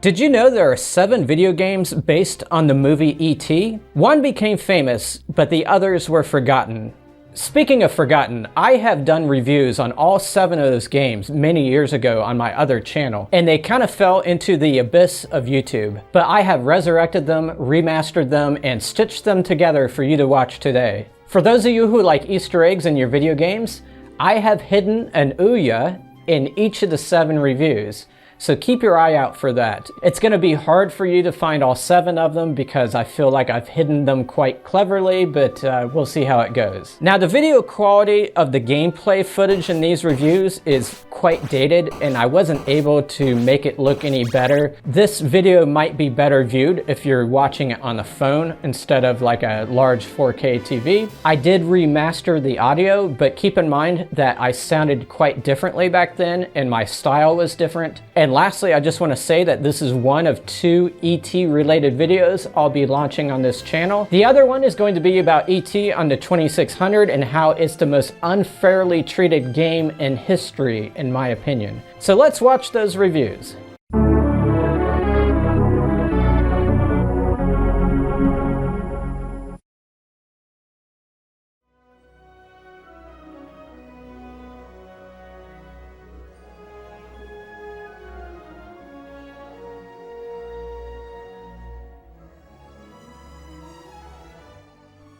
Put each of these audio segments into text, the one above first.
Did you know there are 7 video games based on the movie E.T.? One became famous, but the others were forgotten. Speaking of forgotten, I have done reviews on all 7 of those games many years ago on my other channel, and they kind of fell into the abyss of YouTube. But I have resurrected them, remastered them, and stitched them together for you to watch today. For those of you who like Easter eggs in your video games, I have hidden an Ouya in each of the 7 reviews. So keep your eye out for that. It's going to be hard for you to find all 7 of them because I feel like I've hidden them quite cleverly, but we'll see how it goes. Now, the video quality of the gameplay footage in these reviews is quite dated, and I wasn't able to make it look any better. This video might be better viewed if you're watching it on the phone instead of like a large 4K TV. I did remaster the audio, but keep in mind that I sounded quite differently back then and my style was different. And lastly, I just want to say that this is one of 2 E.T. related videos I'll be launching on this channel. The other one is going to be about E.T. on the 2600 and how it's the most unfairly treated game in history, in my opinion. So let's watch those reviews.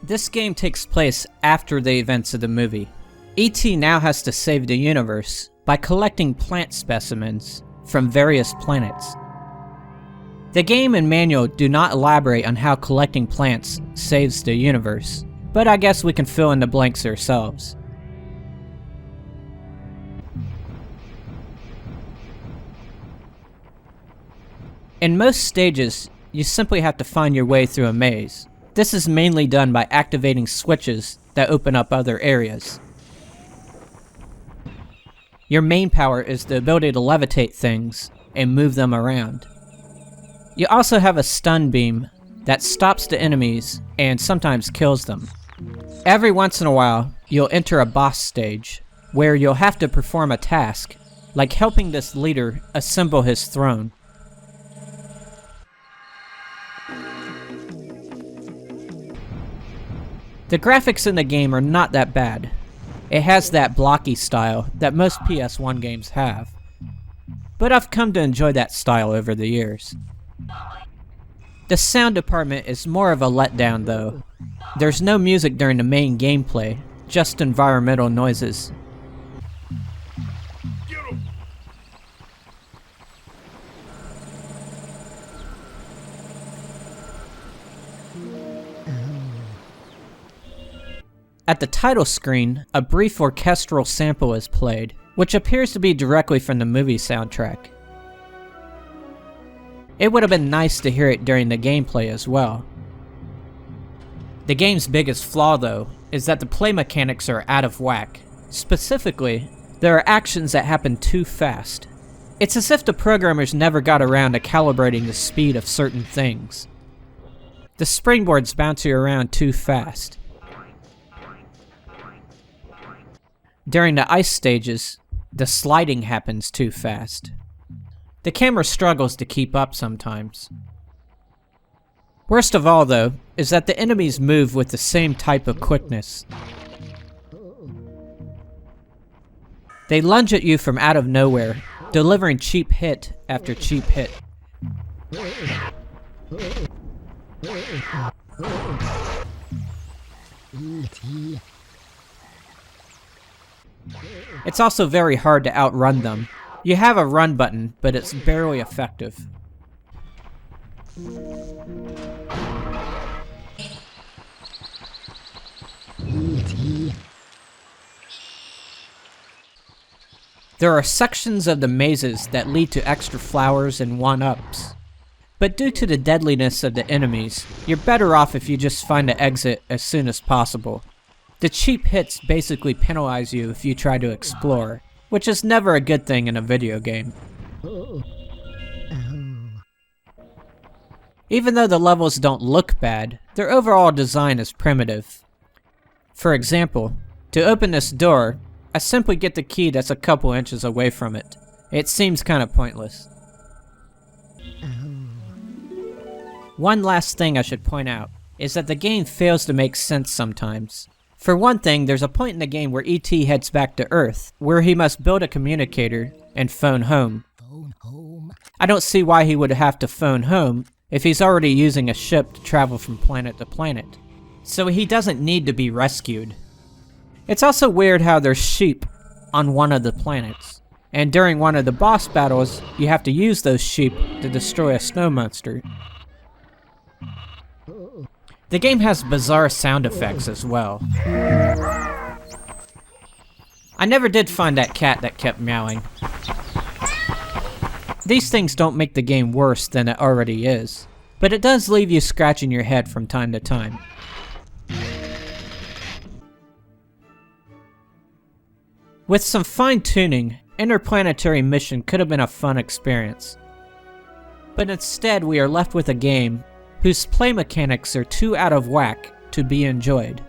This game takes place after the events of the movie. E.T. now has to save the universe by collecting plant specimens from various planets. The game and manual do not elaborate on how collecting plants saves the universe, but I guess we can fill in the blanks ourselves. In most stages, you simply have to find your way through a maze. This is mainly done by activating switches that open up other areas. Your main power is the ability to levitate things and move them around. You also have a stun beam that stops the enemies and sometimes kills them. Every once in a while, you'll enter a boss stage where you'll have to perform a task, like helping this leader assemble his throne. The graphics in the game are not that bad. It has that blocky style that most PS1 games have. But I've come to enjoy that style over the years. The sound department is more of a letdown though. There's no music during the main gameplay, just environmental noises. At the title screen, a brief orchestral sample is played, which appears to be directly from the movie soundtrack. It would have been nice to hear it during the gameplay as well. The game's biggest flaw though, is that the play mechanics are out of whack. Specifically, there are actions that happen too fast. It's as if the programmers never got around to calibrating the speed of certain things. The springboards bounce you around too fast. During the ice stages, the sliding happens too fast. The camera struggles to keep up sometimes. Worst of all though, is that the enemies move with the same type of quickness. They lunge at you from out of nowhere, delivering cheap hit after cheap hit. It's also very hard to outrun them. You have a run button, but it's barely effective. There are sections of the mazes that lead to extra flowers and 1-ups. But due to the deadliness of the enemies, you're better off if you just find the exit as soon as possible. The cheap hits basically penalize you if you try to explore, which is never a good thing in a video game. Even though the levels don't look bad, their overall design is primitive. For example, to open this door, I simply get the key that's a couple inches away from it. It seems kind of pointless. One last thing I should point out is that the game fails to make sense sometimes. For one thing, there's a point in the game where E.T. heads back to Earth, where he must build a communicator and phone home. I don't see why he would have to phone home if he's already using a ship to travel from planet to planet. So he doesn't need to be rescued. It's also weird how there's sheep on one of the planets, and during one of the boss battles, you have to use those sheep to destroy a snow monster. The game has bizarre sound effects as well. I never did find that cat that kept meowing. These things don't make the game worse than it already is, but it does leave you scratching your head from time to time. With some fine-tuning, Interplanetary Mission could have been a fun experience. But instead we are left with a game whose play mechanics are too out of whack to be enjoyed.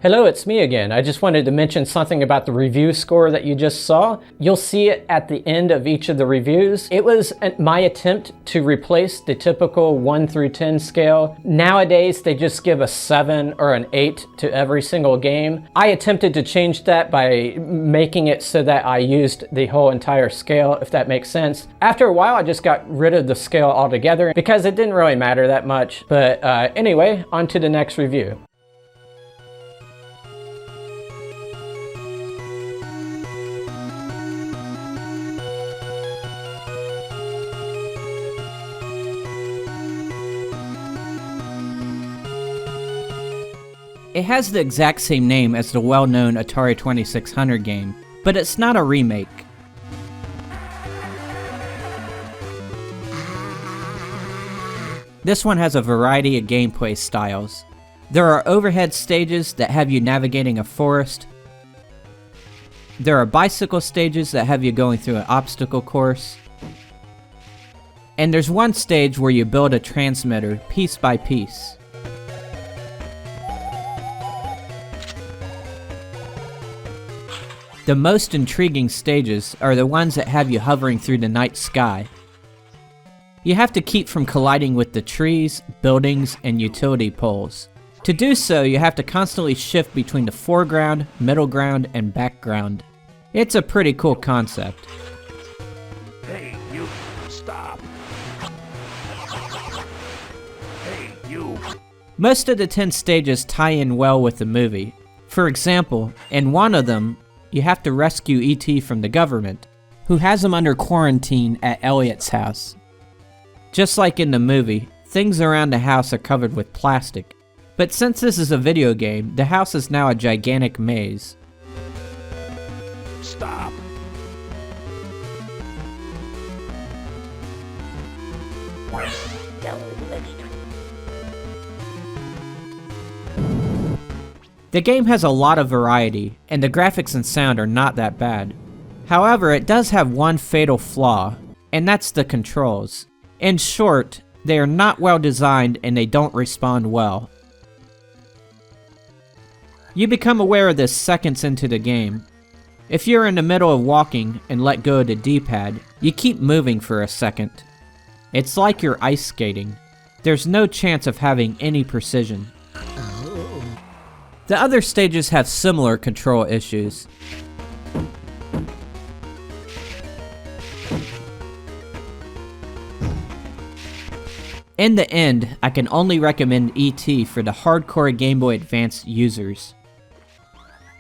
Hello, it's me again. I just wanted to mention something about the review score that you just saw. You'll see it at the end of each of the reviews. It was my attempt to replace the typical 1 through 10 scale. Nowadays, they just give a 7 or an 8 to every single game. I attempted to change that by making it so that I used the whole entire scale, if that makes sense. After a while, I just got rid of the scale altogether because it didn't really matter that much. But anyway, on to the next review. It has the exact same name as the well-known Atari 2600 game, but it's not a remake. This one has a variety of gameplay styles. There are overhead stages that have you navigating a forest. There are bicycle stages that have you going through an obstacle course. And there's one stage where you build a transmitter piece by piece. The most intriguing stages are the ones that have you hovering through the night sky. You have to keep from colliding with the trees, buildings, and utility poles. To do so, you have to constantly shift between the foreground, middle ground, and background. It's a pretty cool concept. Hey, you, stop. Hey, you. Most of the 10 stages tie in well with the movie. For example, in one of them, you have to rescue E.T. from the government, who has him under quarantine at Elliot's house. Just like in the movie, things around the house are covered with plastic. But since this is a video game, the house is now a gigantic maze. Stop. The game has a lot of variety, and the graphics and sound are not that bad. However, it does have one fatal flaw, and that's the controls. In short, they are not well designed and they don't respond well. You become aware of this seconds into the game. If you're in the middle of walking and let go of the D-pad, you keep moving for a second. It's like you're ice skating. There's no chance of having any precision. The other stages have similar control issues. In the end, I can only recommend E.T. for the hardcore Game Boy Advance users.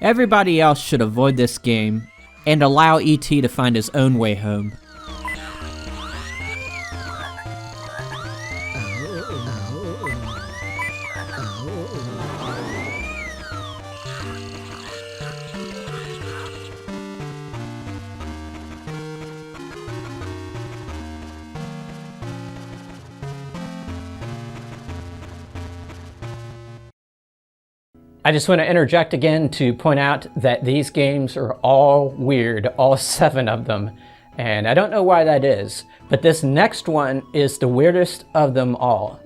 Everybody else should avoid this game and allow E.T. to find his own way home. I just want to interject again to point out that these games are all weird, all 7 of them. And I don't know why that is, but this next one is the weirdest of them all.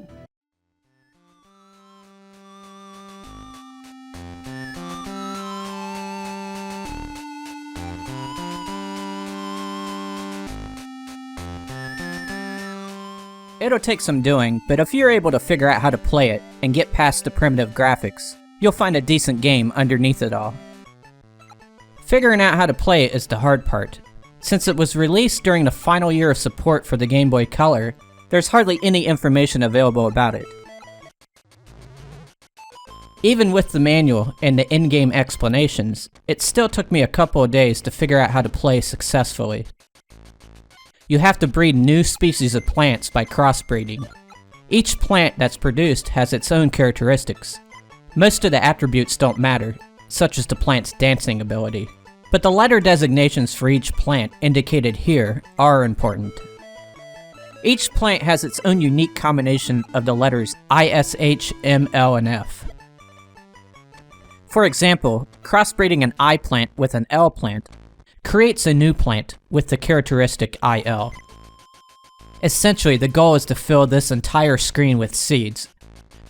It'll take some doing, but if you're able to figure out how to play it and get past the primitive graphics, you'll find a decent game underneath it all. Figuring out how to play it is the hard part. Since it was released during the final year of support for the Game Boy Color, there's hardly any information available about it. Even with the manual and the in-game explanations, it still took me a couple of days to figure out how to play successfully. You have to breed new species of plants by crossbreeding. Each plant that's produced has its own characteristics. Most of the attributes don't matter, such as the plant's dancing ability, but the letter designations for each plant indicated here are important. Each plant has its own unique combination of the letters I, S, H, M, L, and F. For example, crossbreeding an I plant with an L plant creates a new plant with the characteristic IL. Essentially, the goal is to fill this entire screen with seeds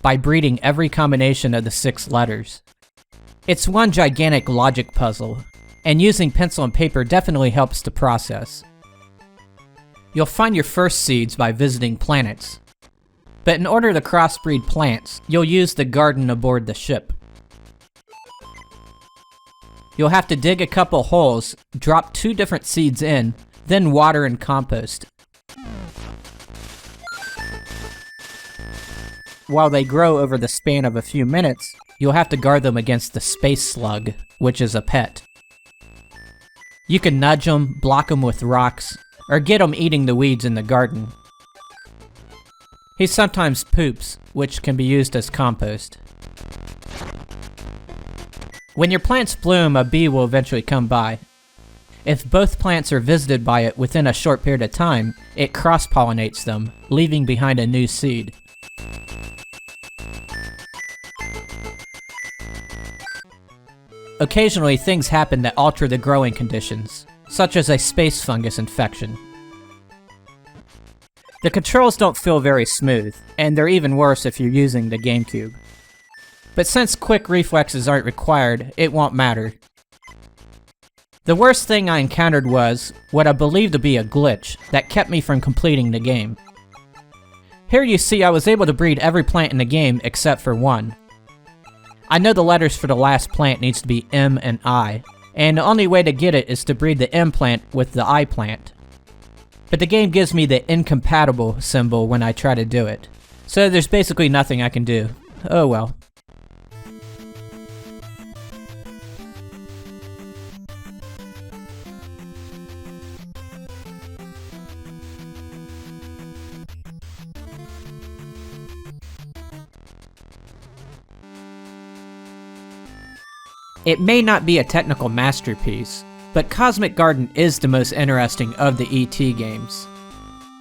by breeding every combination of the 6 letters. It's one gigantic logic puzzle, and using pencil and paper definitely helps the process. You'll find your first seeds by visiting planets, but in order to crossbreed plants, you'll use the garden aboard the ship. You'll have to dig a couple holes, drop 2 different seeds in, then water and compost. While they grow over the span of a few minutes, you'll have to guard them against the space slug, which is a pet. You can nudge them, block them with rocks, or get them eating the weeds in the garden. He sometimes poops, which can be used as compost. When your plants bloom, a bee will eventually come by. If both plants are visited by it within a short period of time, it cross-pollinates them, leaving behind a new seed. Occasionally, things happen that alter the growing conditions, such as a space fungus infection. The controls don't feel very smooth, and they're even worse if you're using the GameCube. But since quick reflexes aren't required, it won't matter. The worst thing I encountered was what I believe to be a glitch that kept me from completing the game. Here you see I was able to breed every plant in the game except for one. I know the letters for the last plant needs to be M and I, and the only way to get it is to breed the M plant with the I plant. But the game gives me the incompatible symbol when I try to do it, so there's basically nothing I can do. Oh well. It may not be a technical masterpiece, but Cosmic Garden is the most interesting of the ET games.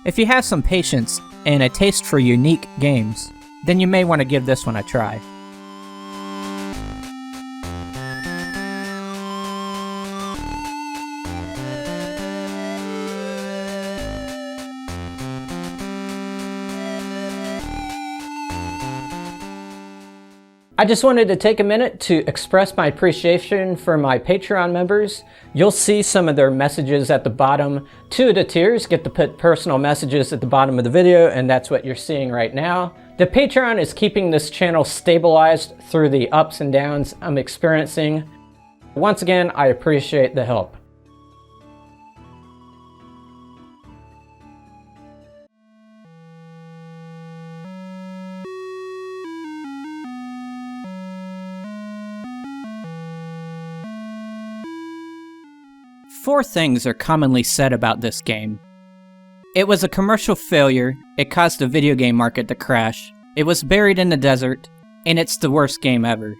If you have some patience and a taste for unique games, then you may want to give this one a try. I just wanted to take a minute to express my appreciation for my Patreon members. You'll see some of their messages at the bottom. 2 of the tiers get to put personal messages at the bottom of the video, and that's what you're seeing right now. The Patreon is keeping this channel stabilized through the ups and downs I'm experiencing. Once again, I appreciate the help. Four things are commonly said about this game. It was a commercial failure, it caused the video game market to crash, it was buried in the desert, and it's the worst game ever.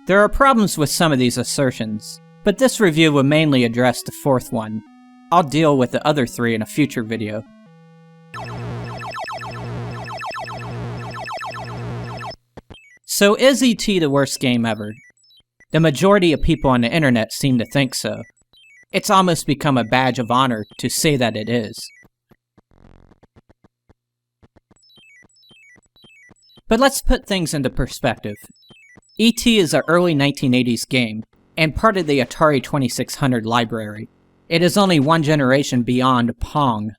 There are problems with some of these assertions, but this review will mainly address the fourth one. I'll deal with the other 3 in a future video. So is ET the worst game ever? The majority of people on the internet seem to think so. It's almost become a badge of honor to say that it is. But let's put things into perspective. E.T. is an early 1980s game, and part of the Atari 2600 library. It is only one generation beyond Pong.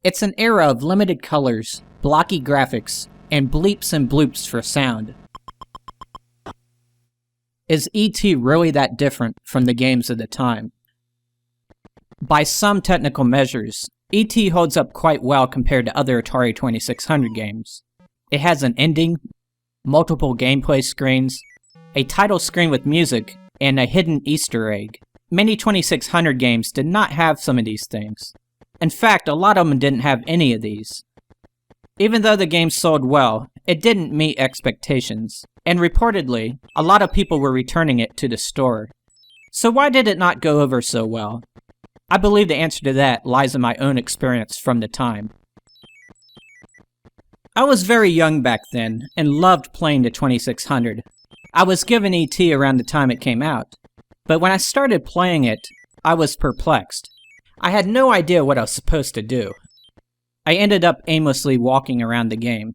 It's an era of limited colors, blocky graphics, and bleeps and bloops for sound. Is E.T. really that different from the games of the time? By some technical measures, E.T. holds up quite well compared to other Atari 2600 games. It has an ending, multiple gameplay screens, a title screen with music, and a hidden Easter egg. Many 2600 games did not have some of these things. In fact, a lot of them didn't have any of these. Even though the game sold well, it didn't meet expectations, and reportedly, a lot of people were returning it to the store. So why did it not go over so well? I believe the answer to that lies in my own experience from the time. I was very young back then, and loved playing the 2600. I was given E.T. around the time it came out, but when I started playing it, I was perplexed. I had no idea what I was supposed to do. I ended up aimlessly walking around the game.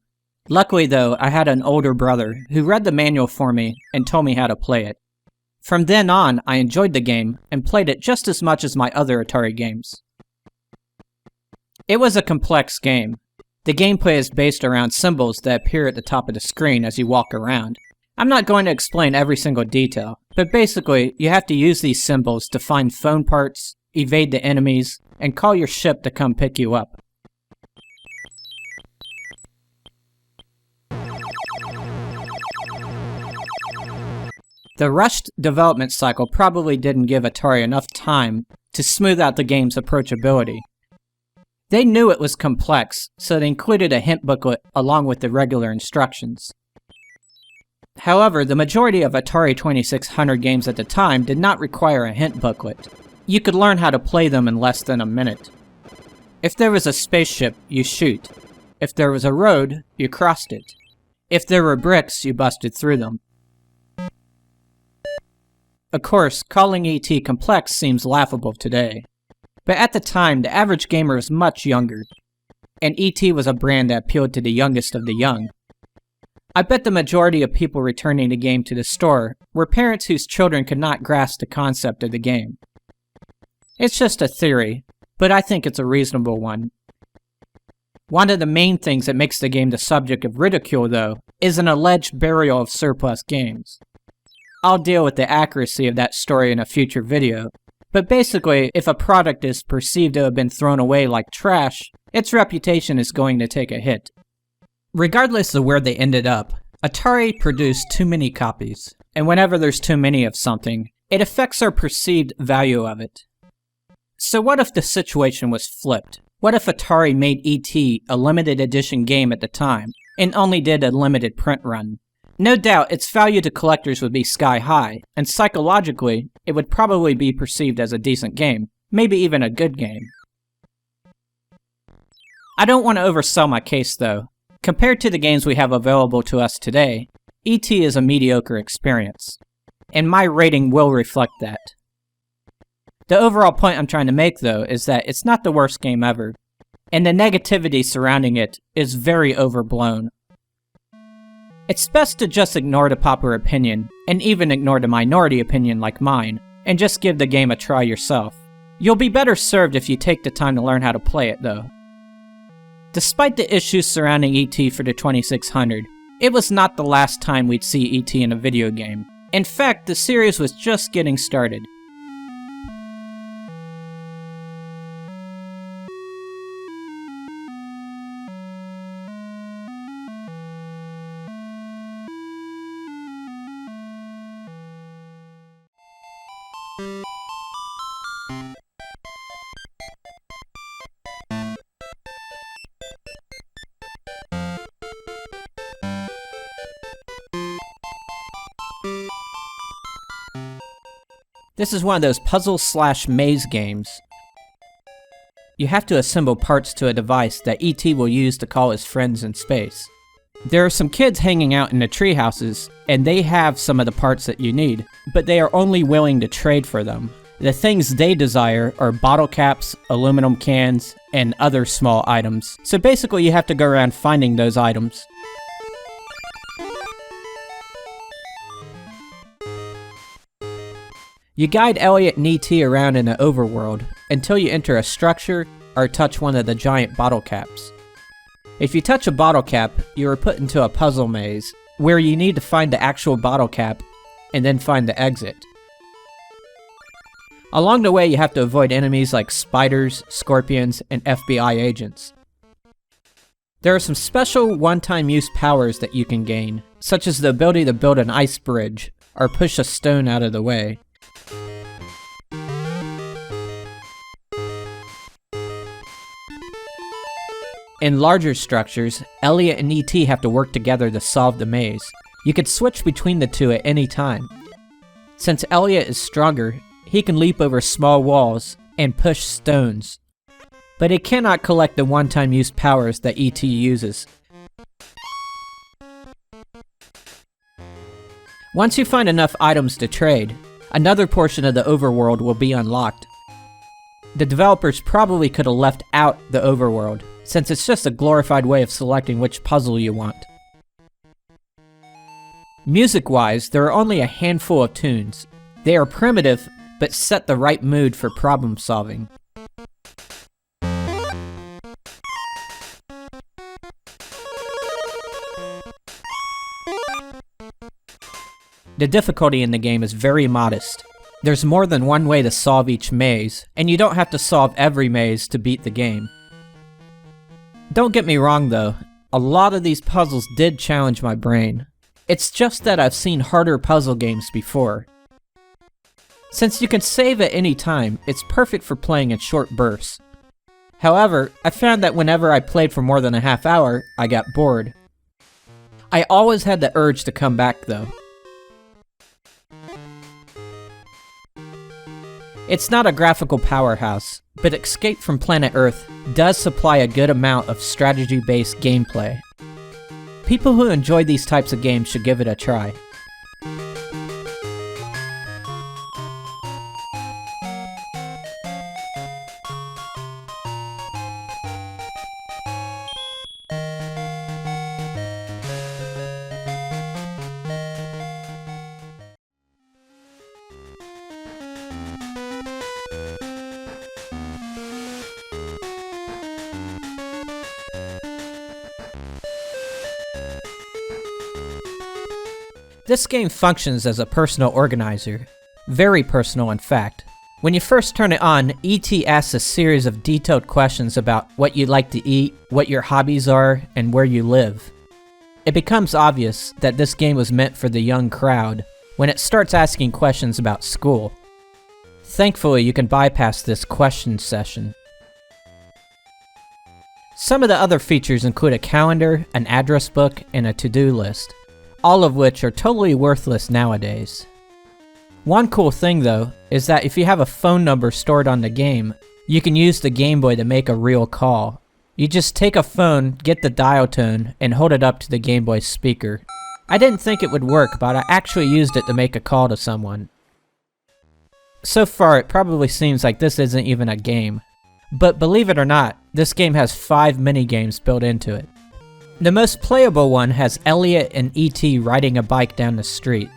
Luckily though, I had an older brother who read the manual for me and told me how to play it. From then on, I enjoyed the game and played it just as much as my other Atari games. It was a complex game. The gameplay is based around symbols that appear at the top of the screen as you walk around. I'm not going to explain every single detail, but basically, you have to use these symbols to find phone parts, evade the enemies, and call your ship to come pick you up. The rushed development cycle probably didn't give Atari enough time to smooth out the game's approachability. They knew it was complex, so they included a hint booklet along with the regular instructions. However, the majority of Atari 2600 games at the time did not require a hint booklet. You could learn how to play them in less than a minute. If there was a spaceship, you shoot. If there was a road, you crossed it. If there were bricks, you busted through them. Of course, calling E.T. complex seems laughable today. But at the time, the average gamer was much younger, and E.T. was a brand that appealed to the youngest of the young. I bet the majority of people returning the game to the store were parents whose children could not grasp the concept of the game. It's just a theory, but I think it's a reasonable one. One of the main things that makes the game the subject of ridicule, though, is an alleged burial of surplus games. I'll deal with the accuracy of that story in a future video, but basically, if a product is perceived to have been thrown away like trash, its reputation is going to take a hit. Regardless of where they ended up, Atari produced too many copies, and whenever there's too many of something, it affects our perceived value of it. So what if the situation was flipped? What if Atari made E.T. a limited edition game at the time, and only did a limited print run? No doubt its value to collectors would be sky high, and psychologically, it would probably be perceived as a decent game, maybe even a good game. I don't want to oversell my case though. Compared to the games we have available to us today, E.T. is a mediocre experience, and my rating will reflect that. The overall point I'm trying to make though is that it's not the worst game ever, and the negativity surrounding it is very overblown. It's best to just ignore the popular opinion, and even ignore the minority opinion like mine, and just give the game a try yourself. You'll be better served if you take the time to learn how to play it though. Despite the issues surrounding E.T. for the 2600, it was not the last time we'd see E.T. in a video game. In fact, the series was just getting started. This is one of those puzzle/maze games. You have to assemble parts to a device that E.T. will use to call his friends in space. There are some kids hanging out in the tree houses, and they have some of the parts that you need, but they are only willing to trade for them. The things they desire are bottle caps, aluminum cans, and other small items. So basically you have to go around finding those items. You guide Elliot and E.T. around in an overworld until you enter a structure, or touch one of the giant bottle caps. If you touch a bottle cap, you are put into a puzzle maze, where you need to find the actual bottle cap, and then find the exit. Along the way, you have to avoid enemies like spiders, scorpions, and FBI agents. There are some special one-time use powers that you can gain, such as the ability to build an ice bridge, or push a stone out of the way. In larger structures, Elliot and E.T. have to work together to solve the maze. You could switch between the two at any time. Since Elliot is stronger, he can leap over small walls and push stones. But he cannot collect the one-time use powers that E.T. uses. Once you find enough items to trade, another portion of the overworld will be unlocked. The developers probably could have left out the overworld, since it's just a glorified way of selecting which puzzle you want. Music-wise, there are only a handful of tunes. They are primitive, but set the right mood for problem solving. The difficulty in the game is very modest. There's more than one way to solve each maze, and you don't have to solve every maze to beat the game. Don't get me wrong though, a lot of these puzzles did challenge my brain. It's just that I've seen harder puzzle games before. Since you can save at any time, it's perfect for playing in short bursts. However, I found that whenever I played for more than a half hour, I got bored. I always had the urge to come back though. It's not a graphical powerhouse, but Escape from Planet Earth does supply a good amount of strategy-based gameplay. People who enjoy these types of games should give it a try. This game functions as a personal organizer. Very personal, in fact. When you first turn it on, E.T. asks a series of detailed questions about what you like to eat, what your hobbies are, and where you live. It becomes obvious that this game was meant for the young crowd when it starts asking questions about school. Thankfully, you can bypass this question session. Some of the other features include a calendar, an address book, and a to-do list, all of which are totally worthless nowadays. One cool thing though, is that if you have a phone number stored on the game, you can use the Game Boy to make a real call. You just take a phone, get the dial tone, and hold it up to the Game Boy speaker. I didn't think it would work, but I actually used it to make a call to someone. So far, it probably seems like this isn't even a game. But believe it or not, this game has 5 minigames built into it. The most playable one has Elliot and E.T. riding a bike down the street.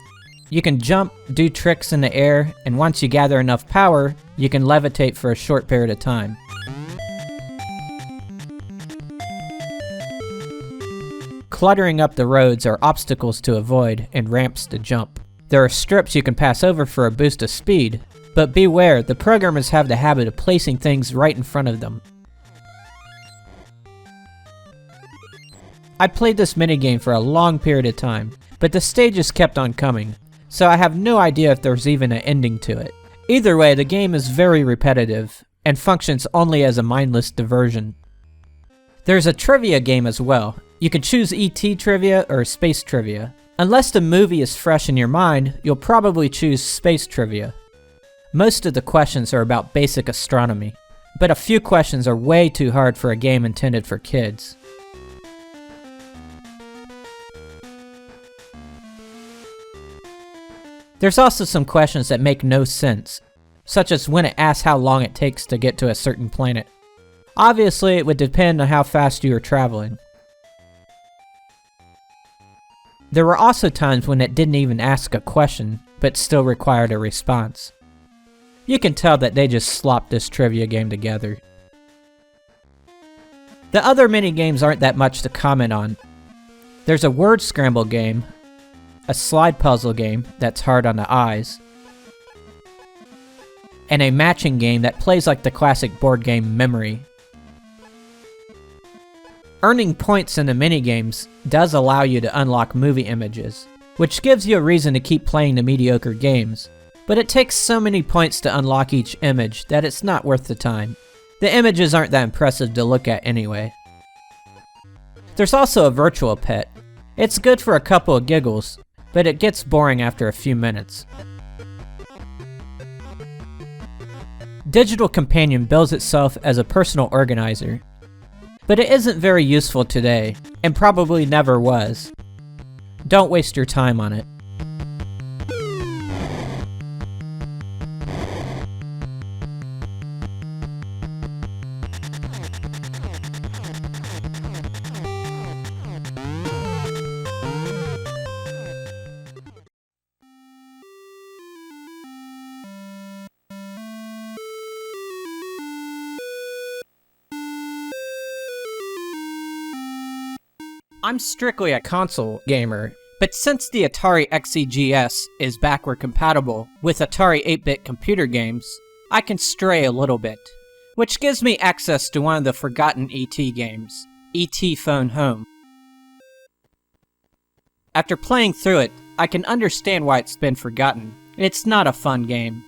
You can jump, do tricks in the air, and once you gather enough power, you can levitate for a short period of time. Cluttering up the roads are obstacles to avoid and ramps to jump. There are strips you can pass over for a boost of speed, but beware, the programmers have the habit of placing things right in front of them. I played this minigame for a long period of time, but the stages kept on coming, so I have no idea if there's even an ending to it. Either way, the game is very repetitive, and functions only as a mindless diversion. There's a trivia game as well. You can choose ET trivia or space trivia. Unless the movie is fresh in your mind, you'll probably choose space trivia. Most of the questions are about basic astronomy, but a few questions are way too hard for a game intended for kids. There's also some questions that make no sense, such as when it asks how long it takes to get to a certain planet. Obviously, it would depend on how fast you are traveling. There were also times when it didn't even ask a question, but still required a response. You can tell that they just slopped this trivia game together. The other mini-games aren't that much to comment on. There's a word scramble game, a slide puzzle game that's hard on the eyes, and a matching game that plays like the classic board game Memory. Earning points in the minigames does allow you to unlock movie images, which gives you a reason to keep playing the mediocre games, but it takes so many points to unlock each image that it's not worth the time. The images aren't that impressive to look at anyway. There's also a virtual pet. It's good for a couple of giggles, but it gets boring after a few minutes. Digital Companion bills itself as a personal organizer, but it isn't very useful today, and probably never was. Don't waste your time on it. I'm strictly a console gamer, but since the Atari XEGS is backward compatible with Atari 8-bit computer games, I can stray a little bit, which gives me access to one of the forgotten E.T. games, E.T. Phone Home. After playing through it, I can understand why it's been forgotten. It's not a fun game.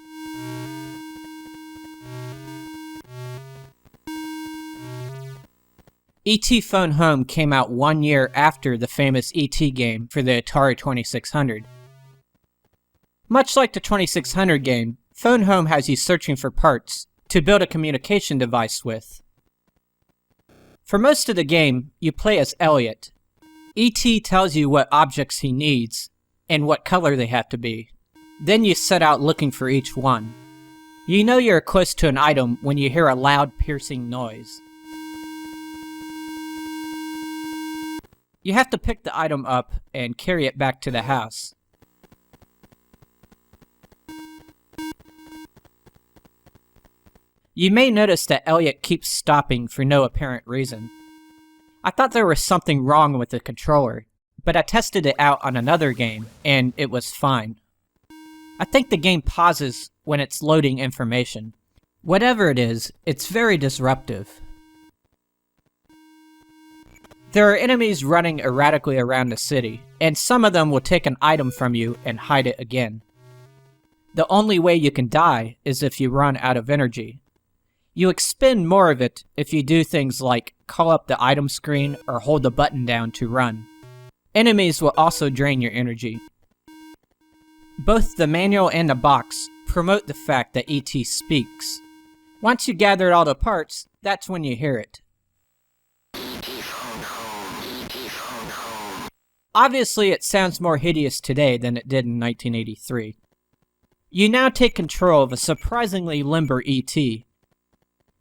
E.T. Phone Home came out 1 year after the famous E.T. game for the Atari 2600. Much like the 2600 game, Phone Home has you searching for parts to build a communication device with. For most of the game, you play as Elliot. E.T. tells you what objects he needs and what color they have to be. Then you set out looking for each one. You know you're close to an item when you hear a loud, piercing noise. You have to pick the item up and carry it back to the house. You may notice that Elliot keeps stopping for no apparent reason. I thought there was something wrong with the controller, but I tested it out on another game, and it was fine. I think the game pauses when it's loading information. Whatever it is, it's very disruptive. There are enemies running erratically around the city, and some of them will take an item from you and hide it again. The only way you can die is if you run out of energy. You expend more of it if you do things like call up the item screen or hold the button down to run. Enemies will also drain your energy. Both the manual and the box promote the fact that E.T. speaks. Once you gathered all the parts, that's when you hear it. Obviously, it sounds more hideous today than it did in 1983. You now take control of a surprisingly limber E.T.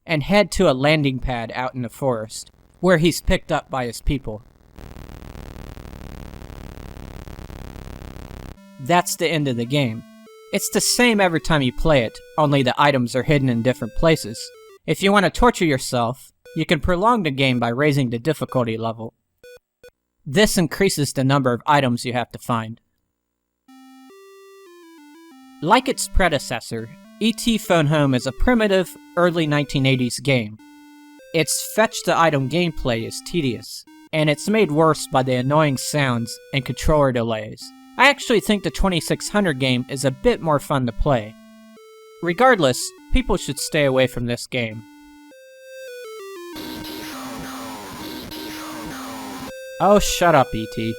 and head to a landing pad out in the forest, where he's picked up by his people. That's the end of the game. It's the same every time you play it, only the items are hidden in different places. If you want to torture yourself, you can prolong the game by raising the difficulty level. This increases the number of items you have to find. Like its predecessor, E.T. Phone Home is a primitive, early 1980s game. Its fetch the item gameplay is tedious, and it's made worse by the annoying sounds and controller delays. I actually think the 2600 game is a bit more fun to play. Regardless, people should stay away from this game. Oh, shut up, E.T.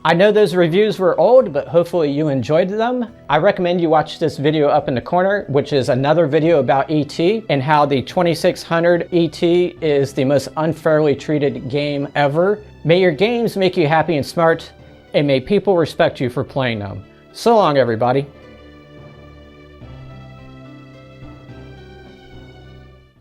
I know those reviews were old, but hopefully you enjoyed them. I recommend you watch this video up in the corner, which is another video about E.T. and how the 2600 E.T. is the most unfairly treated game ever. May your games make you happy and smart, and may people respect you for playing them. So long, everybody.